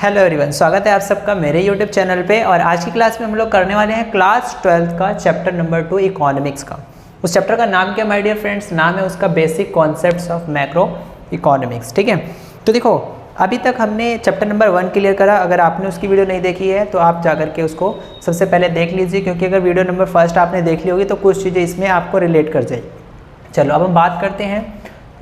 Hello everyone, स्वागत है आप सबका मेरे यूट्यूब चैनल पे। और आज की क्लास में हम लोग करने वाले हैं क्लास 12 का चैप्टर नंबर 2 इकोनॉमिक्स का। उस चैप्टर का नाम क्या माय डियर फ्रेंड्स? नाम है उसका basic concepts of macro economics. ठीक है, तो देखो अभी तक हमने चैप्टर नंबर 1 क्लियर करा। अगर आपने उसकी वीडियो नहीं देखी है तो आप जाकर के उसको सबसे पहले देख लीजिए, क्योंकि अगर वीडियो नंबर फर्स्ट आपने देख ली होगी तो कुछ चीज़ें इसमें आपको रिलेट कर जाएगी। चलो अब हम बात करते हैं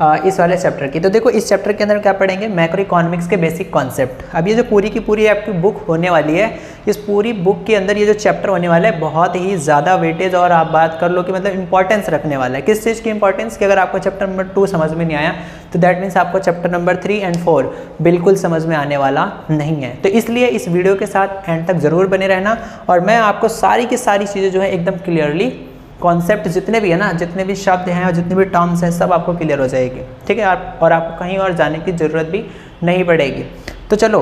इस वाले चैप्टर की। तो देखो इस चैप्टर के अंदर क्या पढ़ेंगे? मैक्रो इकोनॉमिक्स के बेसिक कॉन्सेप्ट। अब ये जो पूरी की पूरी आपकी बुक होने वाली है, इस पूरी बुक के अंदर ये जो चैप्टर होने वाला है बहुत ही ज़्यादा वेटेज और आप बात कर लो कि मतलब इंपॉर्टेंस रखने वाला है। किस चीज़ की इंपॉर्टेंस? कि अगर आपको चैप्टर नंबर 2 समझ में नहीं आया तो दैट मीन्स आपको चैप्टर नंबर 3 और 4 बिल्कुल समझ में आने वाला नहीं है। तो इसलिए इस वीडियो के साथ एंड तक ज़रूर बने रहना और मैं आपको सारी की सारी चीज़ें जो है एकदम क्लियरली कॉन्सेप्ट जितने भी है ना, जितने भी शब्द हैं और जितने भी टर्म्स हैं सब आपको क्लियर हो जाएगी। ठीक है, और आपको कहीं और जाने की ज़रूरत भी नहीं पड़ेगी। तो चलो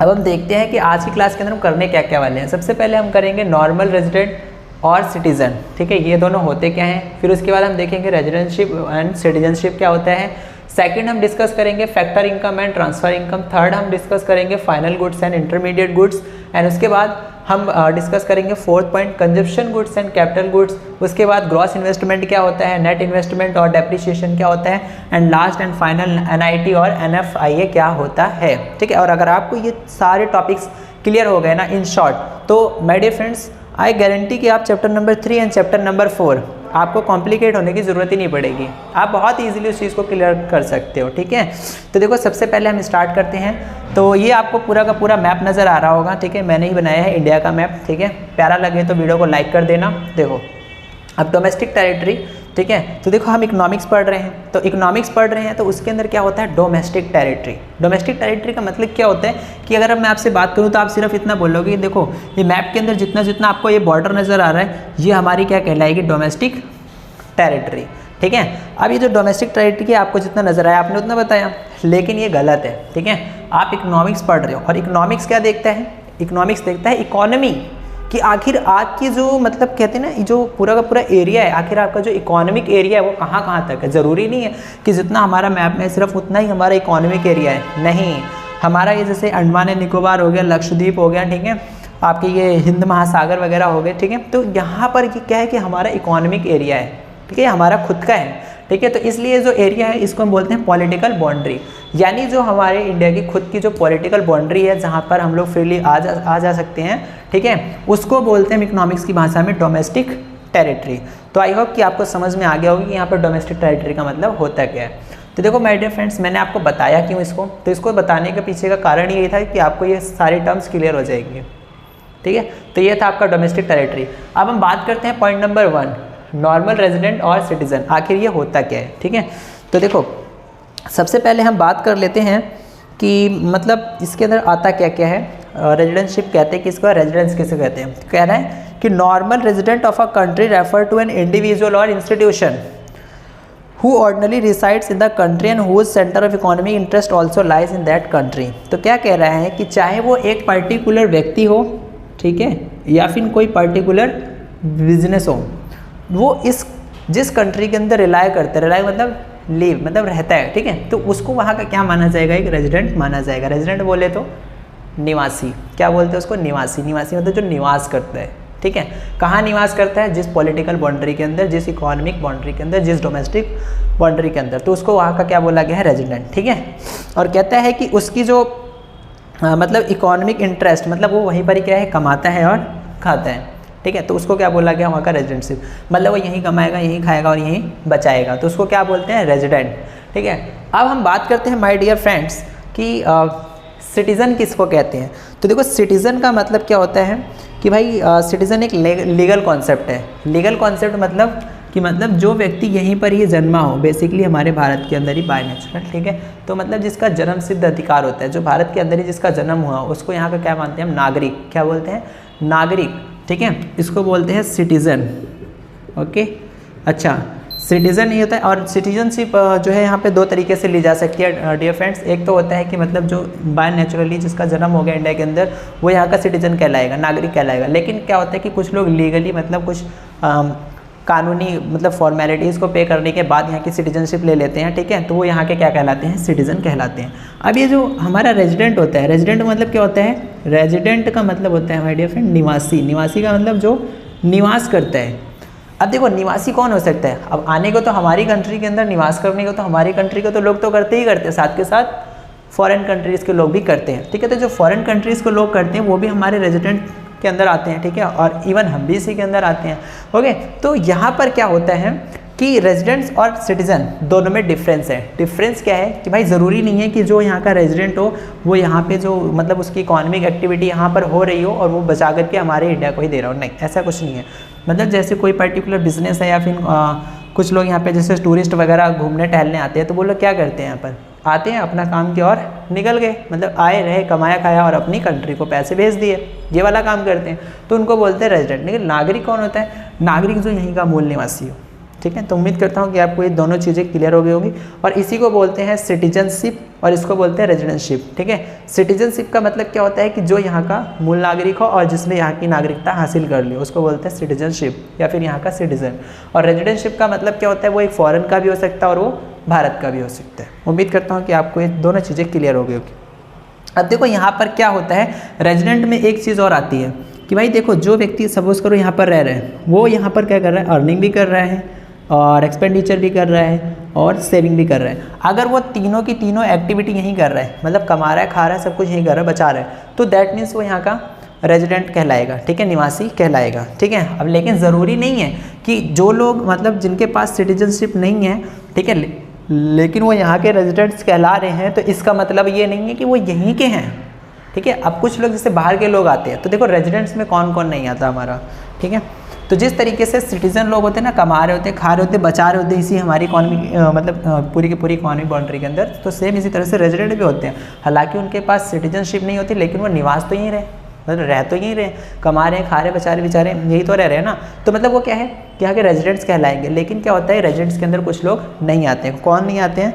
अब हम देखते हैं कि आज की क्लास के अंदर हम करने क्या क्या वाले हैं। सबसे पहले हम करेंगे नॉर्मल रेजिडेंट और सिटीज़न। ठीक है, ये दोनों होते क्या हैं। फिर उसके बाद हम देखेंगे रेजिडेंटशिप एंड सिटीजनशिप क्या होता है। सेकंड हम डिस्कस करेंगे factor income and transfer income. Third हम डिस्कस करेंगे final goods and intermediate goods. And उसके बाद हम डिस्कस करेंगे fourth point consumption goods and capital goods. उसके बाद ग्रॉस इन्वेस्टमेंट क्या होता है, नेट इन्वेस्टमेंट और डेप्रिसिएशन क्या होता है, and last and final NIT और एनएफआईए क्या होता है। ठीक है, और अगर आपको ये सारे टॉपिक्स क्लियर हो गए ना इन शॉर्ट, तो my dear friends I guarantee कि आप chapter number 3 and chapter number 4 आपको कॉम्प्लिकेट होने की ज़रूरत ही नहीं पड़ेगी। आप बहुत इजीली उस चीज़ को क्लियर कर सकते हो। ठीक है, तो देखो सबसे पहले हम स्टार्ट करते हैं। तो ये आपको पूरा का पूरा मैप नज़र आ रहा होगा। ठीक है, मैंने ही बनाया है इंडिया का मैप। ठीक है, प्यारा लगे तो वीडियो को लाइक कर देना। देखो अब डोमेस्टिक टेरिटरी। ठीक है, तो देखो हम इकोनॉमिक्स पढ़ रहे हैं, तो इकोनॉमिक्स पढ़ रहे हैं तो उसके अंदर क्या होता है? Domestic territory. डोमेस्टिक टेरिटरी का मतलब क्या होता है कि अगर मैं आपसे बात करूं तो आप सिर्फ इतना बोलोगे, देखो ये मैप के अंदर जितना जितना आपको ये बॉर्डर नज़र आ रहा है ये हमारी क्या कहलाएगी? Domestic territory. ठीक है, अब ये जो डोमेस्टिक टेरिटरी आपको जितना नजर आया आपने उतना बताया, लेकिन ये गलत है। ठीक है, आप इकोनॉमिक्स पढ़ रहे हो और इकोनॉमिक्स क्या देखता है? इकोनॉमिक्स देखता है इकोनॉमी कि आखिर आपकी जो मतलब कहते हैं ना जो पूरा का पूरा एरिया है, आखिर आपका जो इकोनॉमिक एरिया है वो कहाँ कहाँ तक है। ज़रूरी नहीं है कि जितना हमारा मैप में सिर्फ उतना ही हमारा इकोनॉमिक एरिया है, नहीं। हमारा ये जैसे अंडमान एंड निकोबार हो गया, लक्षद्वीप हो गया, ठीक है, आपके ये हिंद महासागर वगैरह हो गए। ठीक है, तो यहाँ पर ये क्या है कि हमारा इकोनॉमिक एरिया है। ठीक है, हमारा खुद का है। ठीक है, तो इसलिए जो एरिया है इसको हम बोलते हैं पॉलिटिकल बाउंड्री, यानी जो हमारे इंडिया की खुद की जो पॉलिटिकल बाउंड्री है जहाँ पर हम लोग फ्रीली आ जा सकते हैं। ठीक है, उसको बोलते हैं इकोनॉमिक्स की भाषा में डोमेस्टिक टेरिटरी। तो आई होप कि आपको समझ में आ गया होगी कि यहाँ पर डोमेस्टिक टेरिटरी का मतलब होता क्या है। तो देखो माय डियर फ्रेंड्स, मैंने आपको बताया क्यों इसको, तो इसको बताने के पीछे का कारण यही था कि आपको ये सारे टर्म्स क्लियर हो जाएंगे। ठीक है, तो ये था आपका डोमेस्टिक टेरिटरी। अब हम बात करते हैं पॉइंट नंबर 1, नॉर्मल रेजिडेंट और सिटीजन। आखिर ये होता क्या है? ठीक है, तो देखो सबसे पहले हम बात कर लेते हैं कि मतलब इसके अंदर आता क्या क्या है। रेजिडेंटशिप कहते हैं किसको, रेजिडेंस किसे कहते हैं? कह रहा है कि normal resident of a country refer to an individual और institution who ordinarily resides in the country and whose centre of economic interest also lies in that country. तो क्या कह रहा है कि चाहे वो एक पर्टिकुलर व्यक्ति हो, ठीक है, या फिर कोई पर्टिकुलर बिजनेस हो, वो इस जिस कंट्री के अंदर रिलाय करता है, रिलाय मतलब लिव मतलब रहता है, ठीक है, तो उसको वहाँ का क्या माना जाएगा? एक रेजिडेंट माना जाएगा। रेजिडेंट बोले तो निवासी, क्या बोलते हैं उसको? निवासी। निवासी मतलब जो निवास करता है। ठीक है, कहाँ निवास करता है? जिस पॉलिटिकल बाउंड्री के अंदर, जिस इकोनॉमिक बाउंड्री के अंदर, जिस डोमेस्टिक बाउंड्री के अंदर, तो उसको वहाँ का क्या बोला गया है? रेजिडेंट। ठीक है, और कहता है कि उसकी जो मतलब इकोनॉमिक इंटरेस्ट मतलब वो वहीं पर ही क्या है? कमाता है और खाता है। ठीक है, तो उसको क्या बोला गया? वहाँ का रेजिडेंटशिप, मतलब वो यहीं कमाएगा, यहीं खाएगा और यहीं बचाएगा, तो उसको क्या बोलते हैं? रेजिडेंट। ठीक है, अब हम बात करते हैं माय डियर फ्रेंड्स कि सिटीज़न किसको कहते हैं। तो देखो सिटीज़न का मतलब क्या होता है कि भाई सिटीज़न एक लीगल कॉन्सेप्ट है। लीगल कॉन्सेप्ट मतलब कि मतलब जो व्यक्ति यहीं पर ही जन्मा हो, बेसिकली हमारे भारत के अंदर ही बाय नेचुरल। ठीक है, तो मतलब जिसका जन्म सिद्ध अधिकार होता है, जो भारत के अंदर ही जिसका जन्म हुआ, उसको यहाँ का क्या मानते हैं हम? नागरिक। क्या बोलते हैं? नागरिक। ठीक है, इसको बोलते हैं सिटीज़न। ओके, अच्छा, सिटीज़न ही होता है। और सिटीजनशिप जो है यहाँ पे दो तरीके से ली जा सकती है डियर फ्रेंड्स। एक तो होता है कि मतलब जो बाय नेचुरली जिसका जन्म हो गया इंडिया के अंदर, वो यहाँ का सिटीजन कहलाएगा, नागरिक कहलाएगा। लेकिन क्या होता है कि कुछ लोग लीगली मतलब कुछ कानूनी मतलब फॉर्मेलिटीज़ को पे करने के बाद यहाँ की सिटीजनशिप ले लेते हैं, ठीक है, तो वो यहाँ के क्या कहलाते हैं, सिटीजन कहलाते हैं। अब ये जो हमारा रेजिडेंट होता है, रेजिडेंट मतलब क्या होता है, रेजिडेंट का मतलब होता है माय डियर फ्रेंड निवासी। निवासी का मतलब जो निवास करता है। अब देखो निवासी कौन हो सकता है, अब आने को तो हमारी कंट्री के अंदर निवास करने को तो हमारी कंट्री के तो लोग तो करते ही करते हैं, साथ के साथ फॉरेन कंट्रीज़ के लोग भी करते हैं, ठीक है। तो जो फॉरेन कंट्रीज़ के लोग करते हैं वो भी हमारे रेजिडेंट के अंदर आते हैं, ठीक है, और इवन हम भी इसी के अंदर आते हैं। ओके, तो यहाँ पर क्या होता है कि रेजिडेंट्स और सिटीज़न दोनों में डिफरेंस है। डिफरेंस क्या है कि भाई ज़रूरी नहीं है कि जो यहाँ का रेजिडेंट हो वो यहाँ पे जो मतलब उसकी इकोनॉमिक एक्टिविटी यहाँ पर हो रही हो और वो बचा करके हमारे इंडिया को ही दे रहा हो, नहीं, ऐसा कुछ नहीं है। मतलब जैसे कोई पर्टिकुलर बिजनेस है या फिर कुछ लोग यहाँ पे जैसे टूरिस्ट वगैरह घूमने टहलने आते हैं, तो वो लोग क्या करते हैं, यहाँ पर आते हैं, अपना काम किया और निकल गए, मतलब आए रहे, कमाया खाया और अपनी कंट्री को पैसे भेज दिए, ये वाला काम करते हैं, तो उनको बोलते हैं रेजिडेंट। लेकिन नागरिक कौन होता है, नागरिक जो यहीं का मूल निवासी हो, ठीक है। तो उम्मीद करता हूँ कि आपको ये दोनों चीज़ें क्लियर हो गई होगी। और इसी को बोलते हैं सिटीजनशिप और इसको बोलते हैं रेजिडेंटशिप, ठीक है। सिटीजनशिप का मतलब क्या होता है कि जो यहाँ का मूल नागरिक हो और जिसने यहाँ की नागरिकता हासिल कर ली, उसको बोलते हैं सिटीजनशिप या फिर यहाँ का सिटीजन। और रेजिडेंटशिप का मतलब क्या होता है, वो एक फॉरेन का भी हो सकता है और वो भारत का भी हो सकता है। उम्मीद करता हूँ कि आपको ये दोनों चीज़ें क्लियर हो गई होगी। अब देखो यहाँ पर क्या होता है, रेजिडेंट में एक चीज़ और आती है कि भाई देखो जो व्यक्ति सपोज करो यहाँ पर रह रहे हैं, वो यहाँ पर क्या कर रहा है, अर्निंग भी कर रहा है और एक्सपेंडिचर भी कर रहा है और सेविंग भी कर रहा है। अगर वो तीनों की तीनों एक्टिविटी यहीं कर रहा है, मतलब कमा रहा है, खा रहा है, सब कुछ यहीं कर रहा है, बचा रहा है, तो दैट मीन्स वो यहाँ का रेजिडेंट कहलाएगा, ठीक है, निवासी कहलाएगा, ठीक है। अब लेकिन ज़रूरी नहीं है कि जो लोग मतलब जिनके पास सिटीजनशिप नहीं है, ठीक है, लेकिन वो यहाँ के रेजिडेंट्स कहला रहे हैं, तो इसका मतलब ये नहीं है कि वो यहीं के हैं, ठीक है। अब कुछ लोग जैसे बाहर के लोग आते हैं, तो देखो रेजिडेंट्स में कौन कौन नहीं आता हमारा, ठीक है। तो जिस तरीके से सिटीजन लोग होते हैं ना, कमा रहे होते हैं, खा रहे होते हैं, बचा रहे होते हैं इसी हमारी इकॉनमी मतलब पूरी की पूरी इकॉनमी बाउंड्री के अंदर, तो सेम इसी तरह से रेजिडेंट भी होते हैं। हालांकि उनके पास सिटीजनशिप नहीं होती, लेकिन वो निवास तो यहीं रहे, मतलब रह तो यहीं रहे, कमा रहे हैं, खा रहे, बचा रहे, बेचारे यही तो रह रहे हैं ना। तो मतलब वो क्या है कि यहाँ के रेजिडेंट्स कहलाएंगे। लेकिन क्या होता है, रेजिडेंट्स के अंदर कुछ लोग नहीं आते हैं। कौन नहीं आते हैं,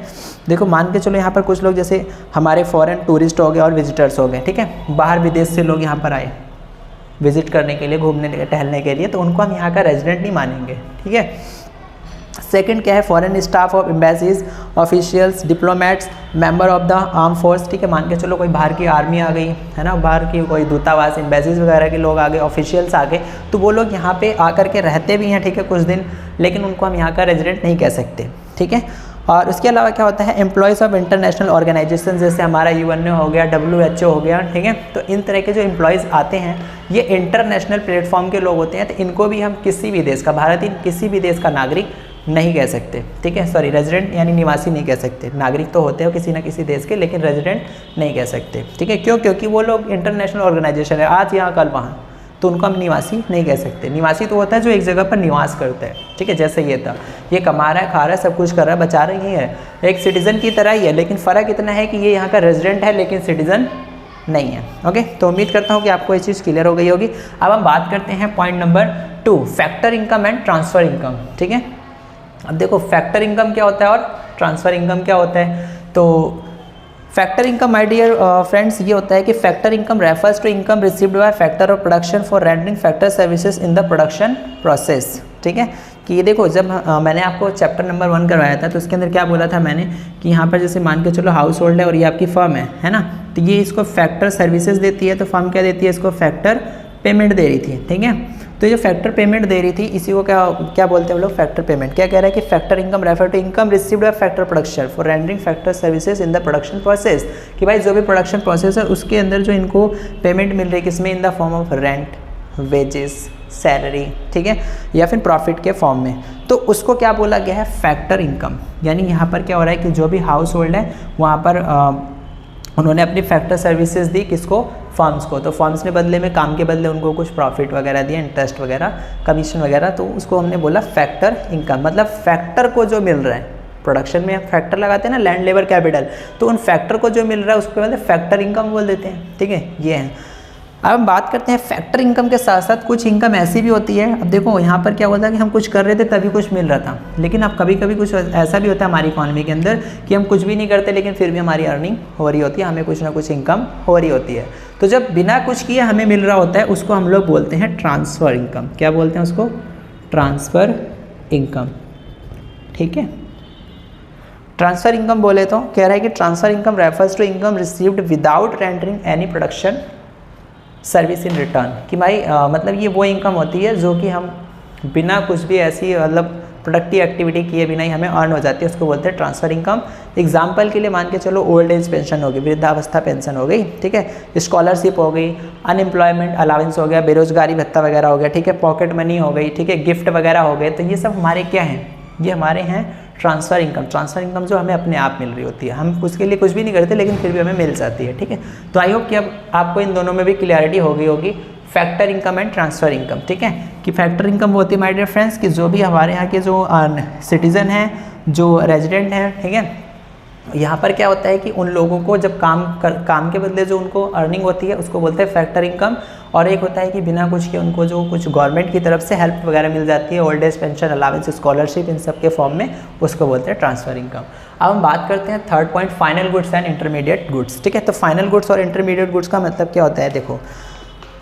देखो मान के चलो यहाँ पर कुछ लोग जैसे हमारे फॉरेन टूरिस्ट हो गए और विजिटर्स हो गए, ठीक है, बाहर विदेश से लोग यहाँ पर आए विजिट करने के लिए, घूमने टहलने के लिए, तो उनको हम यहाँ का रेजिडेंट नहीं मानेंगे, ठीक है। सेकंड क्या है, foreign staff of embassies, officials, diplomats, member of the arm force, ठीक है, मान के चलो कोई बाहर की आर्मी आ गई है ना, बाहर की कोई दूतावास, एम्बेसीज वगैरह के लोग आ गए, ऑफिशियल्स आ गए, तो वो लोग यहाँ पे आकर के रहते भी हैं, ठीक है, कुछ दिन, लेकिन उनको हम यहाँ का रेजिडेंट नहीं कह सकते, ठीक है। और उसके अलावा क्या होता है, एम्प्लॉयज़ ऑफ इंटरनेशनल ऑर्गेनाइजेशन, जैसे हमारा UN हो गया, WHO हो गया, ठीक है, तो इन तरह के जो एम्प्लॉयज़ आते हैं ये इंटरनेशनल प्लेटफॉर्म के लोग होते हैं, तो इनको भी हम किसी भी देश का, भारत ही किसी भी देश का नागरिक नहीं कह सकते, ठीक है, सॉरी रेजिडेंट यानी निवासी नहीं कह सकते। नागरिक तो होते हो किसी ना किसी देश के, लेकिन रेजिडेंट नहीं कह सकते, ठीक है। क्यों, क्योंकि वो लोग इंटरनेशनल ऑर्गेनाइजेशन है, आज यहाँ कल वहाँ, तो उनको हम निवासी नहीं कह सकते। निवासी तो होता है जो एक जगह पर निवास करता है, ठीक है, जैसे ये था, ये कमा रहा है, खा रहा है, सब कुछ कर रहा है, बचा रहा ही है, एक सिटीजन की तरह ही है, लेकिन फ़र्क इतना है कि ये यहाँ का रेजिडेंट है लेकिन सिटीजन नहीं है। ओके, तो उम्मीद करता हूँ कि आपको ये चीज़ क्लियर हो गई होगी। अब हम बात करते हैं point number 2, factor income and transfer income, ठीक है। अब देखो फैक्टर इनकम क्या होता है और ट्रांसफ़र इनकम क्या होता है। तो factor income my dear friends ये होता है कि factor income refers to income received by factor of production for rendering factor services in the production process, ठीक है। कि ये देखो जब मैंने आपको चैप्टर नंबर 1 करवाया था, तो उसके अंदर क्या बोला था मैंने कि यहाँ पर जैसे मान के चलो हाउस होल्ड है और ये आपकी फर्म है ना, तो ये इसको फैक्टर सर्विसेज देती है, तो फर्म क्या देती है, इसको फैक्टर पेमेंट दे रही थी, ठीक है। तो ये फैक्टर पेमेंट दे रही थी, इसी को क्या बोलते हैं हम लोग, फैक्टर पेमेंट। क्या कह रहा है कि factor income refer to income received by factor production for rendering factor services in the production process, कि भाई जो भी प्रोडक्शन प्रोसेस है उसके अंदर जो इनको पेमेंट मिल रही है, किसमें, in the form of rent, wages, salary, ठीक है, या फिर प्रॉफिट के फॉर्म में, तो उसको क्या बोला गया है, फैक्टर इनकम। यानी यहाँ पर क्या हो रहा है कि जो भी हाउस होल्ड है वहाँ पर उन्होंने अपनी फैक्टर सर्विसेज दी, किसको, फर्म्स को, तो फर्म्स ने बदले में, काम के बदले उनको कुछ प्रॉफिट वगैरह दिया, इंटरेस्ट वगैरह, कमीशन वगैरह, तो उसको हमने बोला फैक्टर इनकम। मतलब फैक्टर को जो मिल रहा है, प्रोडक्शन में फैक्टर लगाते हैं ना, लैंड लेबर कैपिटल, तो उन फैक्टर को जो मिल रहा है उसको मतलब फैक्टर इनकम बोल देते हैं, ठीक है, ये है। अब हम बात करते हैं फैक्टर इनकम के साथ साथ कुछ इनकम ऐसी भी होती है। अब देखो यहाँ पर क्या होता है कि हम कुछ कर रहे थे तभी कुछ मिल रहा था, लेकिन अब कभी कभी कुछ ऐसा भी होता है हमारी इकॉनमी के अंदर कि हम कुछ भी नहीं करते लेकिन फिर भी हमारी अर्निंग हो रही होती है, हमें कुछ ना कुछ इनकम हो रही होती है। तो जब बिना कुछ किए हमें मिल रहा होता है उसको हम लोग बोलते हैं ट्रांसफ़र इनकम। क्या बोलते हैं उसको, ट्रांसफ़र इनकम। ठीक है, ट्रांसफ़र इनकम बोले तो कह रहा है कि transfer income refers to income received without rendering any production service in return. कि भाई मतलब ये वो इनकम होती है जो कि हम बिना कुछ भी ऐसी मतलब प्रोडक्टिव एक्टिविटी किए बिना ही हमें अर्न हो जाती है, उसको बोलते हैं ट्रांसफ़र इनकम। एग्जाम्पल के लिए मान के चलो ओल्ड एज पेंशन हो गई, वृद्धावस्था पेंशन हो गई, ठीक है, स्कॉलरशिप हो गई, अनएम्प्लॉयमेंट अलाउंस हो गया, बेरोजगारी भत्ता वगैरह हो गया, ठीक है, पॉकेट मनी हो गई, ठीक है, गिफ्ट वगैरह हो गए। तो ये सब हमारे क्या हैं, ये हमारे हैं ट्रांसफ़र इनकम। ट्रांसफ़र इनकम जो हमें अपने आप मिल रही होती है, हम उसके लिए कुछ भी नहीं करते लेकिन फिर भी हमें मिल जाती है। ठीक है, तो आई होप कि अब आपको इन दोनों में भी क्लियरिटी हो गई होगी, factor income and transfer income. ठीक है, कि फैक्टर इनकम वो होती है माय डियर फ्रेंड्स कि जो भी हमारे यहाँ के जो सिटीज़न हैं, जो रेजिडेंट हैं, ठीक है, यहाँ पर क्या होता है कि उन लोगों को जब काम के बदले जो उनको अर्निंग होती है उसको बोलते हैं फैक्टर इनकम। और एक होता है कि बिना कुछ के उनको जो कुछ गवर्नमेंट की तरफ से हेल्प वगैरह मिल जाती है, old age pension allowance scholarship in सब के फॉर्म में, उसको बोलते हैं ट्रांसफ़र इनकम। अब हम बात करते हैं third point, final goods and intermediate goods. ठीक है, तो फाइनल गुड्स और इंटरमीडिएट गुड्स का मतलब क्या होता है, देखो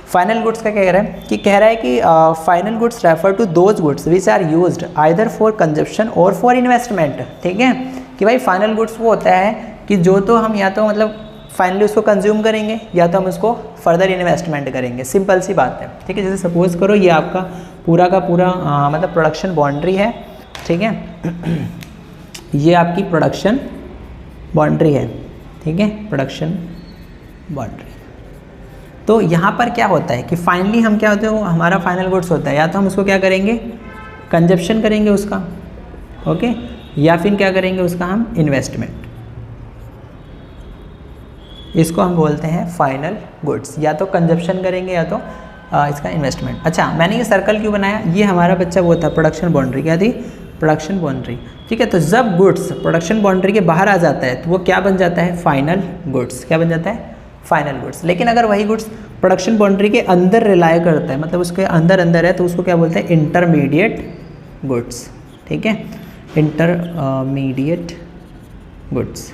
फाइनल गुड्स का क्या कह रहा है कि final goods refer to those goods which are used either for consumption और फॉर इन्वेस्टमेंट। ठीक है, कि भाई फाइनल गुड्स वो होता है कि जो तो हम या तो मतलब फाइनली उसको कंज्यूम करेंगे या तो हम उसको फर्दर इन्वेस्टमेंट करेंगे, सिंपल सी बात है। ठीक है, जैसे सपोज करो ये आपका पूरा का पूरा मतलब प्रोडक्शन बाउंड्री है। ठीक है, ये आपकी प्रोडक्शन बाउंड्री है। ठीक है, प्रोडक्शन बाउंड्री। तो यहाँ पर क्या होता है कि फाइनली हम क्या होते हैं, वो हमारा फाइनल गुड्स होता है, या तो हम उसको क्या करेंगे, कंजप्शन करेंगे उसका, ओके, या फिर क्या करेंगे उसका हम इन्वेस्टमेंट। इसको हम बोलते हैं फाइनल गुड्स, या तो कंजप्शन करेंगे या तो इसका इन्वेस्टमेंट। अच्छा, मैंने ये सर्कल क्यों बनाया, ये हमारा बच्चा वो था प्रोडक्शन बाउंड्री, क्या थी, प्रोडक्शन बाउंड्री। ठीक है, तो जब गुड्स प्रोडक्शन बाउंड्री के बाहर आ जाता है तो वो क्या बन जाता है, फाइनल गुड्स। क्या बन जाता है, फाइनल गुड्स। लेकिन अगर वही गुड्स प्रोडक्शन बाउंड्री के अंदर रिलाई करता है, मतलब उसके अंदर है, तो उसको क्या बोलते हैं, इंटरमीडिएट गुड्स। ठीक है, इंटरमीडिएट गुड्स।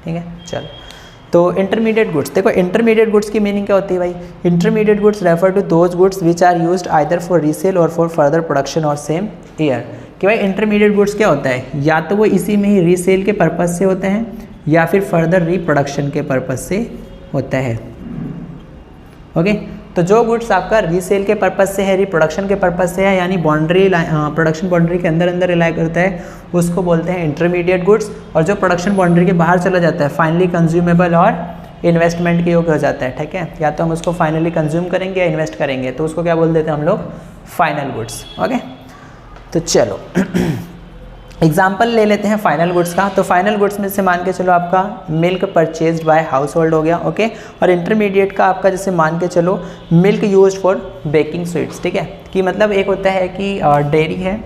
ठीक है, चलो, तो इंटरमीडिएट गुड्स, देखो इंटरमीडिएट गुड्स की मीनिंग क्या होती है भाई, intermediate goods refer to those goods which are used either for resale और फॉर फर्दर प्रोडक्शन और सेम ईयर। कि भाई इंटरमीडिएट गुड्स क्या होता है, या तो वो इसी में ही रीसेल के पर्पज़ से होते हैं या फिर फर्दर रिप्रोडक्शन के पर्पज़ से होता है। ओके, तो जो गुड्स आपका रीसेल के पर्पज़ से है, रिप्रोडक्शन के पर्पज़ से है, यानी बाउंड्री प्रोडक्शन बाउंड्री के अंदर रिलाई करता है, उसको बोलते हैं इंटरमीडिएट गुड्स। और जो प्रोडक्शन बाउंड्री के बाहर चला जाता है, फाइनली कंज्यूमेबल और इन्वेस्टमेंट के योग्य हो जाता है। ठीक है, या तो हम उसको फाइनली कंज्यूम करेंगे या इन्वेस्ट करेंगे, तो उसको क्या बोल देते हैं हम लोग, फाइनल गुड्स। ओके, तो चलो एग्जाम्पल ले लेते हैं फाइनल गुड्स का। तो फाइनल गुड्स में से मान के चलो आपका milk purchased bye house hold हो गया, ओके। और इंटरमीडिएट का आपका जैसे मान के चलो milk used for baking sweets. ठीक है, कि मतलब एक होता है कि डेयरी है,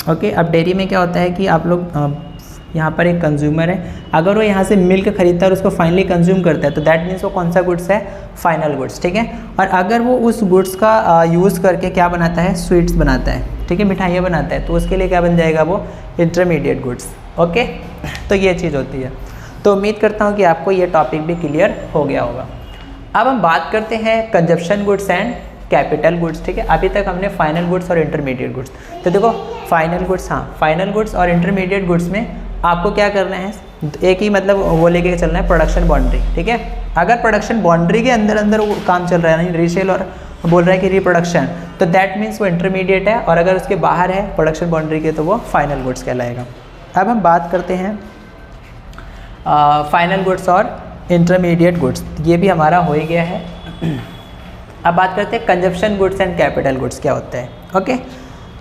ओके। अब डेयरी में क्या होता है कि आप लोग यहाँ पर एक कंज्यूमर है, अगर वो यहाँ से मिल्क खरीदता है और उसको फाइनली कंज्यूम करता है तो दैट मीन्स वो कौन सा गुड्स है, फाइनल गुड्स। ठीक है, और अगर वो उस गुड्स का यूज़ करके क्या बनाता है, स्वीट्स बनाता है, ठीक है, मिठाइयाँ बनाता है, तो उसके लिए क्या बन जाएगा वो इंटरमीडिएट गुड्स। ओके, तो ये चीज़ होती है। तो उम्मीद करता हूँ कि आपको ये टॉपिक भी क्लियर हो गया होगा। अब हम बात करते हैं consumption goods and capital goods. ठीक है, अभी तक हमने फाइनल गुड्स और इंटरमीडिएट गुड्स, तो देखो फाइनल गुड्स, हाँ फाइनल गुड्स और इंटरमीडिएट गुड्स में आपको क्या करना है, एक ही मतलब वो लेके चलना है, प्रोडक्शन बाउंड्री। ठीक है, अगर प्रोडक्शन बाउंड्री के अंदर वो काम चल रहा है, नहीं रीसेल और बोल रहा है कि रिप्रोडक्शन, तो दैट मीन्स वो इंटरमीडिएट है, और अगर उसके बाहर है प्रोडक्शन बाउंड्री के तो वो फाइनल गुड्स कहलाएगा। अब हम बात करते हैं फाइनल गुड्स और इंटरमीडिएट गुड्स, ये भी हमारा हो ही गया है। अब बात करते हैं consumption goods and capital goods क्या होता है। ओके,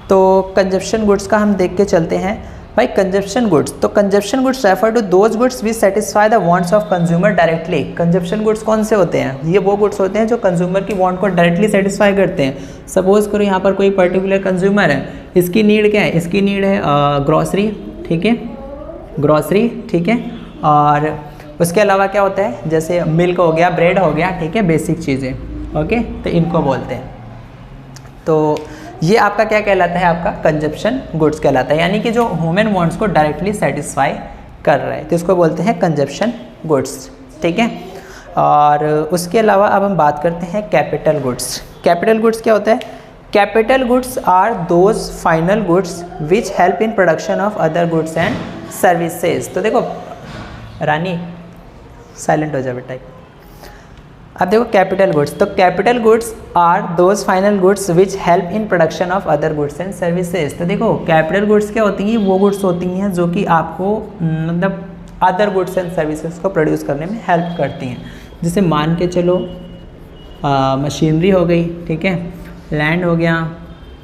तो कंजप्शन गुड्स का हम देख के चलते हैं भाई। कंजप्शन गुड्स, तो consumption goods refer to those goods which satisfy the wants of consumer directly. Consumption goods कौन से होते हैं, ये वो गुड्स होते हैं जो कंज्यूमर की वांट को डायरेक्टली सेटिस्फाई करते हैं। सपोज करो यहाँ पर कोई पर्टिकुलर कंज्यूमर है, इसकी नीड क्या है, इसकी नीड है ग्रॉसरी। ठीक है, ग्रॉसरी, ठीक है, और उसके अलावा क्या होता है, जैसे मिल्क हो गया, ब्रेड हो गया, ठीक है, बेसिक चीज़ें। ओके, तो इनको बोलते हैं। तो ये आपका क्या कहलाता है, आपका कंजप्शन गुड्स कहलाता है, यानी कि जो ह्यूमन वांट्स को डायरेक्टली सेटिस्फाई कर रहा है, तो इसको बोलते हैं कंजप्शन गुड्स। ठीक है, और उसके अलावा अब हम बात करते हैं कैपिटल गुड्स। कैपिटल गुड्स क्या होता है, capital goods are those final goods which help in production of other goods and services. तो देखो रानी साइलेंट हो जाए बेटा। अब देखो कैपिटल गुड्स, तो capital goods are those final goods which help in production of other goods and services. तो देखो कैपिटल गुड्स क्या होती हैं, वो गुड्स होती हैं जो कि आपको मतलब अदर गुड्स एंड सर्विसेज को प्रोड्यूस करने में हेल्प करती हैं। जैसे मान के चलो मशीनरी हो गई, ठीक है, लैंड हो गया,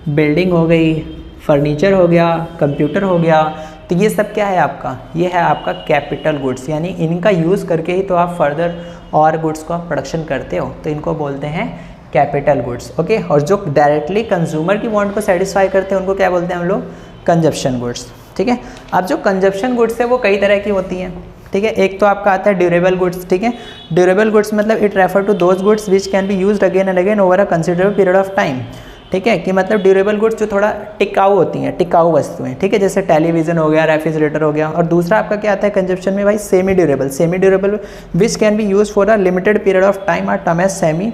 बिल्डिंग हो गई, फर्नीचर हो गया, कंप्यूटर हो गया। तो ये सब क्या है आपका, ये है आपका कैपिटल गुड्स, यानी इनका यूज़ करके ही तो आप फर्दर और गुड्स को आप प्रोडक्शन करते हो, तो इनको बोलते हैं कैपिटल गुड्स। ओके, और जो डायरेक्टली कंज्यूमर की वांट को सेटिस्फाई करते हैं उनको क्या बोलते हैं हम लोग, कंजप्शन गुड्स। ठीक है, अब जो कंजप्शन गुड्स है वो कई तरह की होती हैं। ठीक है, एक तो आपका आता है ड्यूरेबल गुड्स। ठीक है, ड्यूरेबल गुड्स मतलब it refer to those goods which can be used again and again over a considerable period of time. ठीक है, कि मतलब ड्यूरेबल गुड्स जो थोड़ा टिकाऊ होती हैं, टिकाऊ वस्तुएं। ठीक है, जैसे टेलीविजन हो गया, रेफ्रिजरेटर हो गया। और दूसरा आपका क्या आता है कंजप्शन में भाई, semi durable. Semi durable which can be use for a limited period of time are term as semi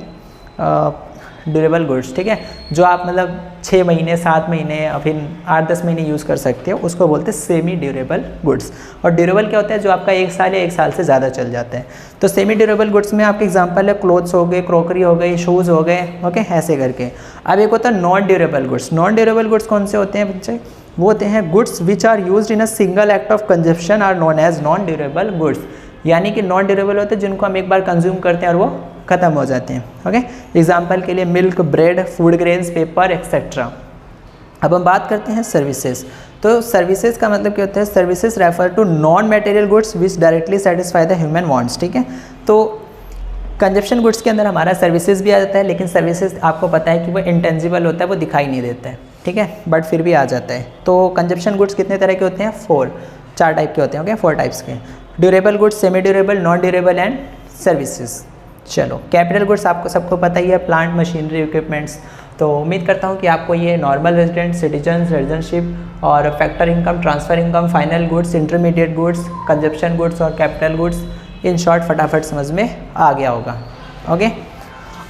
durable goods. ठीक है, जो आप मतलब 6 महीने 7 महीने या फिर 8-10 महीने यूज़ कर सकते हो, उसको बोलते हैं सेमी ड्यूरेबल गुड्स। और ड्यूरेबल क्या होता है, जो आपका 1 साल या 1 साल से ज़्यादा चल जाते हैं। तो सेमी ड्यूरेबल गुड्स में आपके एग्जांपल है क्लोथ्स हो गए, क्रॉकरी हो गई, शूज़ हो गए। ओके, ऐसे करके। अब एक होता है non durable goods. Non durable goods कौन से होते हैं बच्चे, वो होते हैं goods which are used in a single act of consumption are known as non durable goods. यानी कि नॉन ड्यूरेबल होते हैं जिनको हम एक बार कंज्यूम करते हैं और वो ख़त्म हो जाते हैं। ओके, एग्जाम्पल के लिए milk, bread, food grains, paper etcetera. अब हम बात करते हैं सर्विसेज। तो सर्विसेज का मतलब क्या होता है, services refer to non material goods which directly satisfy the human wants. ठीक है, तो कंजप्शन गुड्स के अंदर हमारा सर्विसेज भी आ जाता है, लेकिन सर्विसेज आपको पता है कि वो इंटेंजिबल होता है, वो दिखाई नहीं देता है। ठीक है, बट फिर भी आ जाता है। तो कंजप्शन गुड्स कितने तरह के होते हैं, 4 टाइप के होते हैं। ओके, 4 टाइप्स के, durable goods, semi durable, non durable and services. चलो, कैपिटल गुड्स आपको सबको पता ही है, प्लांट, मशीनरी, इक्विपमेंट्स। तो उम्मीद करता हूँ कि आपको ये नॉर्मल रेजिडेंट, सिटीजन, सिटीजनशिप और factor income, transfer income, final goods, intermediate goods, consumption goods और कैपिटल गुड्स, इन शॉर्ट फटाफट समझ में आ गया होगा। ओके,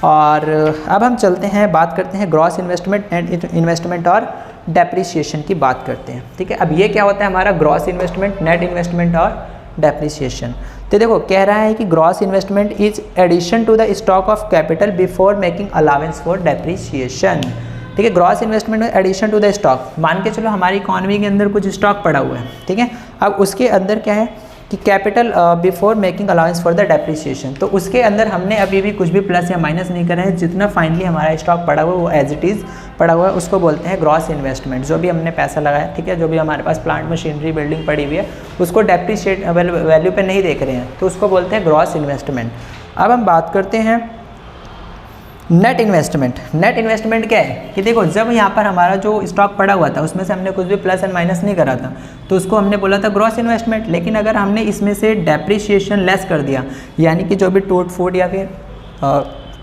और अब हम चलते हैं, बात करते हैं ग्रॉस इन्वेस्टमेंट एंड इन्वेस्टमेंट और डेप्रिसिएशन की बात करते हैं। ठीक है, अब ये क्या होता है हमारा ग्रॉस इन्वेस्टमेंट, नेट इन्वेस्टमेंट और डेप्रिसिएशन। तो देखो कह रहा है कि gross investment is addition to the stock of capital before making allowance for depreciation. ठीक है, gross investment addition to the stock. मान के चलो हमारी इकोनॉमी के अंदर कुछ स्टॉक पड़ा हुआ है। ठीक है, अब उसके अंदर क्या है कि capital before making allowance for the depreciation. तो उसके अंदर हमने अभी भी कुछ भी प्लस या माइनस नहीं करा है, जितना फाइनली हमारा स्टॉक पड़ा हुआ है वो एज इट इज़ पड़ा हुआ है, उसको बोलते हैं ग्रॉस इन्वेस्टमेंट। जो भी हमने पैसा लगाया, ठीक है, जो भी हमारे पास प्लांट, मशीनरी, बिल्डिंग पड़ी हुई है, उसको डेप्रिशिएट वैल्यू पे नहीं देख रहे हैं, तो उसको बोलते हैं ग्रॉस इन्वेस्टमेंट। अब हम बात करते हैं नेट इन्वेस्टमेंट। नेट इन्वेस्टमेंट क्या है कि देखो जब यहाँ पर हमारा जो स्टॉक पड़ा हुआ था उसमें से हमने कुछ भी प्लस एंड माइनस नहीं करा था, तो उसको हमने बोला था ग्रॉस इन्वेस्टमेंट। लेकिन अगर हमने इसमें से डेप्रिसिएशन लेस कर दिया, यानी कि जो भी टूट फूट या फिर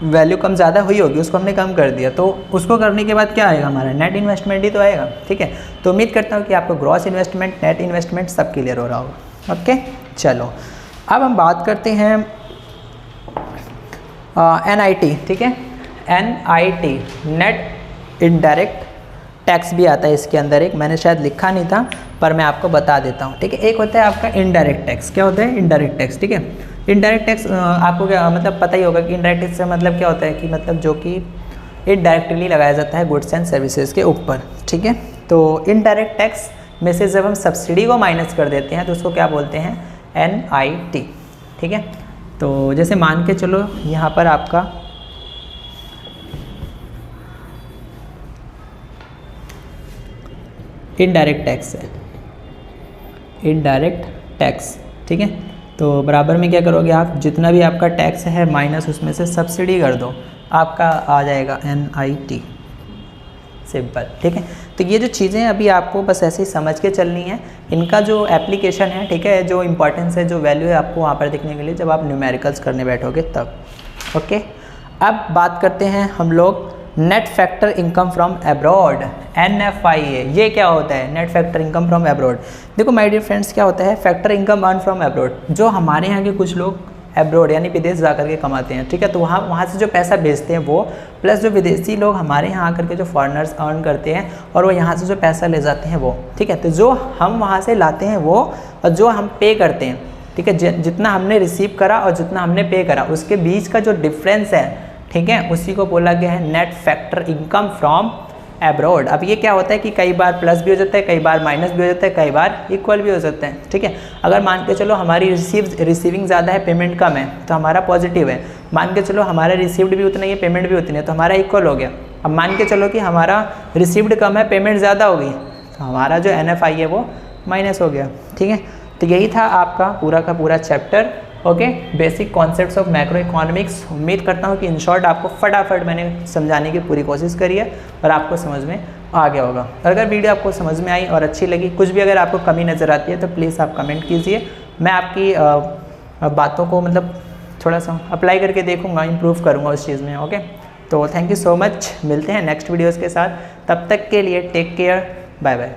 वैल्यू कम ज़्यादा हुई होगी उसको हमने कम कर दिया, तो उसको करने के बाद क्या आएगा हमारा, नेट इन्वेस्टमेंट ही तो आएगा। ठीक है, तो उम्मीद करता हूँ कि आपको ग्रॉस इन्वेस्टमेंट, नेट इन्वेस्टमेंट सब क्लियर हो रहा होगा। ओके, चलो अब हम बात करते हैं NIT। ठीक है, NIT नेट इनडायरेक्ट टैक्स भी आता है इसके अंदर एक, मैंने शायद लिखा नहीं था पर मैं आपको बता देता हूँ। ठीक है, एक होता है आपका इनडायरेक्ट टैक्स। क्या होता है इनडायरेक्ट टैक्स? ठीक है, इनडायरेक्ट टैक्स आपको क्या मतलब पता ही होगा कि इनडायरेक्ट टैक्स से मतलब क्या होता है कि मतलब जो कि इनडायरेक्टली लगाया जाता है गुड्स एंड सर्विसेज के ऊपर। ठीक है, तो इनडायरेक्ट टैक्स में से जब हम सब्सिडी को माइनस कर देते हैं तो उसको क्या बोलते हैं, NIT। ठीक है, तो जैसे मान के चलो यहाँ पर आपका इनडायरेक्ट टैक्स है, इनडायरेक्ट टैक्स। ठीक है, तो बराबर में क्या करोगे आप, जितना भी आपका टैक्स है माइनस उसमें से सब्सिडी कर दो, आपका आ जाएगा NIT, सिंपल। ठीक है, तो ये जो चीज़ें अभी आपको बस ऐसे ही समझ के चलनी है, इनका जो एप्लीकेशन है, ठीक है, जो इंपॉर्टेंस है, जो वैल्यू है आपको वहाँ पर देखने के लिए जब आप न्यूमेरिकल्स करने बैठोगे तब। ओके, अब बात करते हैं हम लोग net factor income from abroad, NFIA। ये क्या होता है, net factor income from abroad? देखो माय डियर फ्रेंड्स, क्या होता है factor income earn from abroad, जो हमारे यहाँ के कुछ लोग एब्रोड यानी विदेश जा करके कमाते हैं, ठीक है। तो वहाँ से जो पैसा भेजते हैं वो, प्लस जो विदेशी लोग हमारे यहाँ आकर के जो फॉरेनर्स अर्न करते हैं और वो यहाँ से जो पैसा ले जाते हैं वो, ठीक है। तो जो हम वहाँ से लाते हैं वो और जो हम पे करते हैं, ठीक है, जितना हमने रिसीव करा और जितना हमने पे करा उसके बीच का जो डिफरेंस है, ठीक है, उसी को बोला गया है net factor income from abroad. अब ये क्या होता है कि कई बार प्लस भी हो जाता है, कई बार माइनस भी हो जाता है, कई बार इक्वल भी हो जाता है, ठीक है। अगर मान के चलो हमारी रिसीविंग ज़्यादा है, पेमेंट कम है, तो हमारा पॉजिटिव है। मान के चलो हमारा रिसीव्ड भी उतना ही है, पेमेंट भी उतनी है, तो हमारा इक्वल हो गया। अब मान के चलो कि हमारा रिसीव्ड कम है, पेमेंट ज़्यादा हो गई, तो हमारा जो NFI है वो माइनस हो गया, ठीक है। तो यही था आपका पूरा का पूरा chapter, okay, basic concepts of macro economics. उम्मीद करता हूँ कि इन शॉर्ट आपको फटाफट मैंने समझाने की पूरी कोशिश करी है और आपको समझ में आ गया होगा। अगर वीडियो आपको समझ में आई और अच्छी लगी, कुछ भी अगर आपको कमी नज़र आती है तो प्लीज़ आप कमेंट कीजिए। मैं आपकी बातों को मतलब थोड़ा सा अप्लाई करके देखूँगा, इम्प्रूव करूँगा उस चीज़ में, ओके। तो थैंक यू सो मच, मिलते हैं नेक्स्ट वीडियोज़ के साथ, तब तक के लिए टेक केयर, बाय बाय।